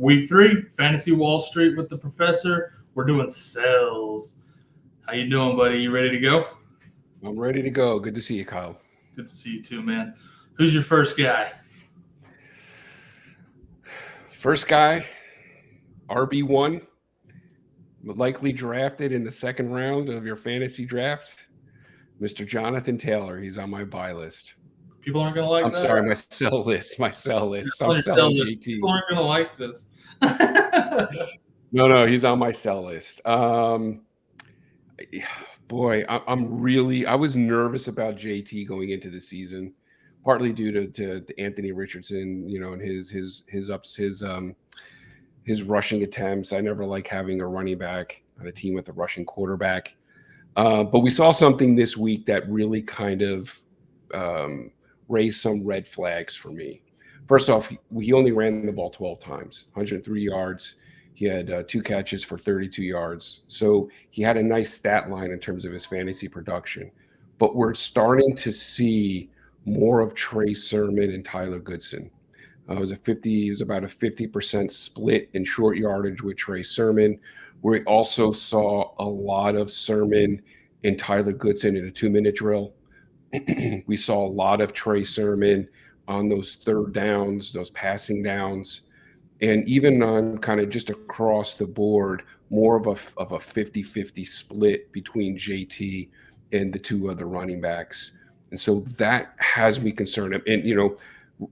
Week 3, Fantasy Wall Street with the professor. We're doing sells. How you doing, buddy? You ready to go? I'm ready to go. Good to see you, Kyle. Good to see you too, man. Who's your first guy? First guy, RB1, likely drafted in the second round of your fantasy draft, Mr. Jonathan Taylor. He's on my buy list. People aren't going to like I'm that. sorry, my sell list. I'm On your sell selling list. JT. People aren't going to like this. No, he's on my sell list. Boy, I was nervous about JT going into the season, partly due to Anthony Richardson, and his rushing attempts. I never like having a running back on a team with a rushing quarterback. But we saw something this week that really kind of raised some red flags for me. First off, he only ran the ball 12 times, 103 yards. He had 2 catches for 32 yards. So he had a nice stat line in terms of his fantasy production. But we're starting to see more of Trey Sermon and Tyler Goodson. It was about a 50% split in short yardage with Trey Sermon. We also saw a lot of Sermon and Tyler Goodson in a 2-minute drill. We saw a lot of Trey Sermon on those third downs, those passing downs, and even on kind of just across the board, more of a 50-50 split between JT and the 2 other running backs. And so that has me concerned. And,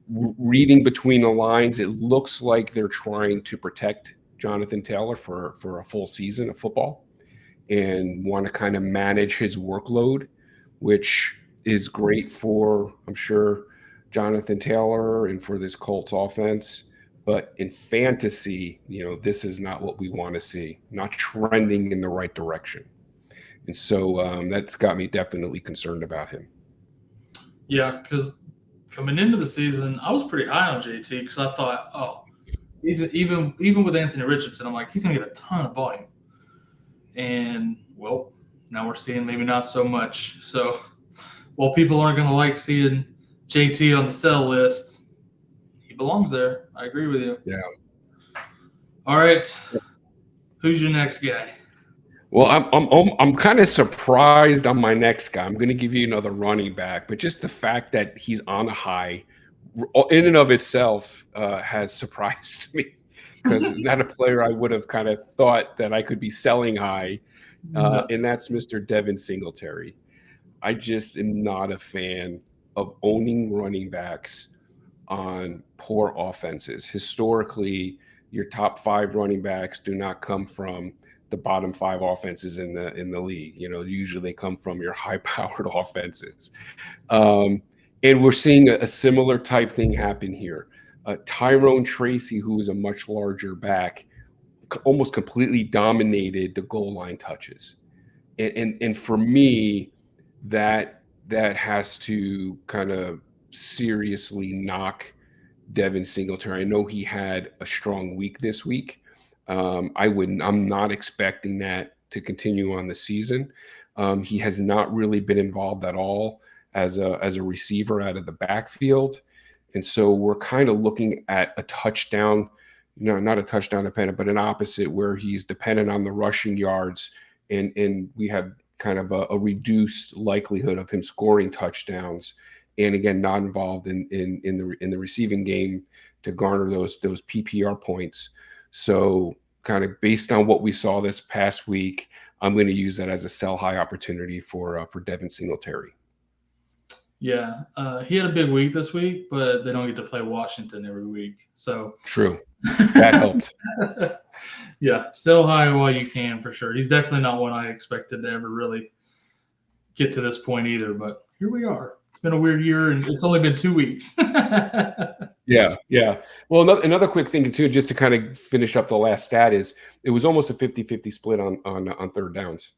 reading between the lines, it looks like they're trying to protect Jonathan Taylor for a full season of football and want to kind of manage his workload, which is great for, I'm sure, Jonathan Taylor and for this Colts offense. But in fantasy, this is not what we want to see, not trending in the right direction. And so that's got me definitely concerned about him. Yeah, because coming into the season, I was pretty high on JT because I thought, even with Anthony Richardson, I'm like, he's going to get a ton of volume. And, well, now we're seeing maybe not so much. So while people aren't going to like seeing JT on the sell list, he belongs there. I agree with you. Yeah. All right. Who's your next guy? Well, I'm kind of surprised on my next guy. I'm going to give you another running back, but just the fact that he's on a high, in and of itself, has surprised me because not a player I would have kind of thought that I could be selling high, and that's Mr. Devin Singletary. I just am not a fan of owning running backs on poor offenses. Historically, your top 5 running backs do not come from the bottom 5 offenses in the league. Usually they come from your high-powered offenses. And we're seeing a similar type thing happen here. Tyrone Tracy, who is a much larger back, almost completely dominated the goal line touches. And for me, that has to kind of seriously knock Devin Singletary. I know he had a strong week this week. I'm not expecting that to continue on the season. He has not really been involved at all as a receiver out of the backfield. And so we're kind of looking at a touchdown, not a touchdown dependent, but an opposite where he's dependent on the rushing yards. And we have kind of a reduced likelihood of him scoring touchdowns. And again, not involved in the receiving game to garner those PPR points. So kind of based on what we saw this past week, I'm going to use that as a sell high opportunity for Devin Singletary. Yeah, he had a big week this week, but they don't get to play Washington every week. So true, that helped. Yeah, sell high while you can for sure. He's definitely not one I expected to ever really get to this point either. But here we are. It's been a weird year, and it's only been 2 weeks. Yeah. Well, another quick thing too, just to kind of finish up the last stat, is it was almost a 50-50 split on third downs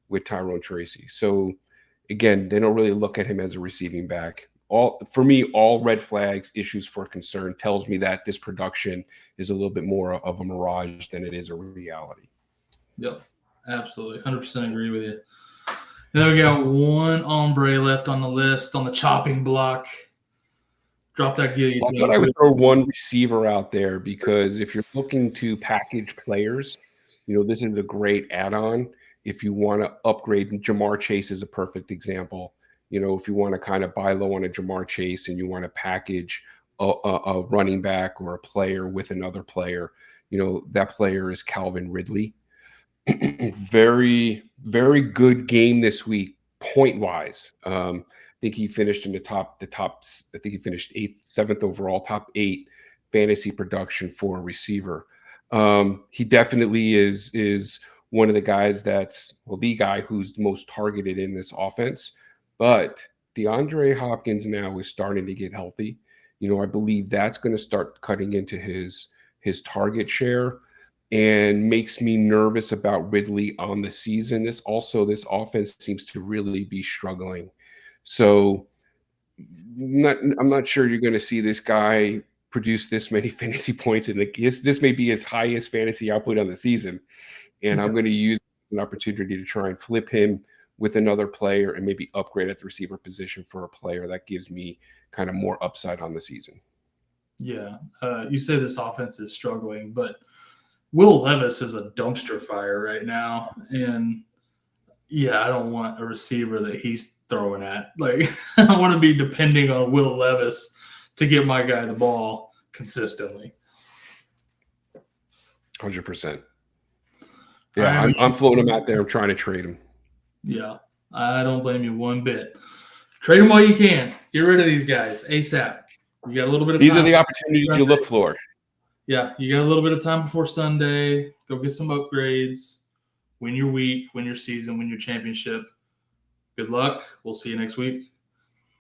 with Tyrone Tracy. So again, they don't really look at him as a receiving back. For me, all red flags, issues for concern, tells me that this production is a little bit more of a mirage than it is a reality. Yep, absolutely, 100% agree with you. Now we got one hombre left on the list on the chopping block. Drop that Well, I guillotine. thought I would throw one receiver out there because if you're looking to package players, this is a great add-on. If you want to upgrade, Jamar Chase is a perfect example. If you want to kind of buy low on a Jamar Chase and you want to package a running back or a player with another player, that player is Calvin Ridley. Very, very good game this week, point wise. I think he finished in the top. I think he finished seventh overall, top 8 fantasy production for a receiver. He definitely is one of the guys the guy who's most targeted in this offense. But DeAndre Hopkins now is starting to get healthy. I believe that's going to start cutting into his target share and makes me nervous about Ridley on the season. This offense seems to really be struggling. So I'm not sure you're going to see this guy produce this many fantasy points. This may be his highest fantasy output on the season. And I'm going to use an opportunity to try and flip him with another player and maybe upgrade at the receiver position for a player that gives me kind of more upside on the season. Yeah. You say this offense is struggling, but Will Levis is a dumpster fire right now. And yeah, I don't want a receiver that he's throwing at. Like, I don't want to be depending on Will Levis to get my guy the ball consistently. 100%. Yeah, I'm floating him out there. I'm trying to trade him. Yeah, I don't blame you one bit. Trade them while you can. Get rid of these guys ASAP. You got a little bit of time. These are the opportunities you look for. Yeah, you got a little bit of time before Sunday. Go get some upgrades. Win your week, win your season, win your championship. Good luck. We'll see you next week.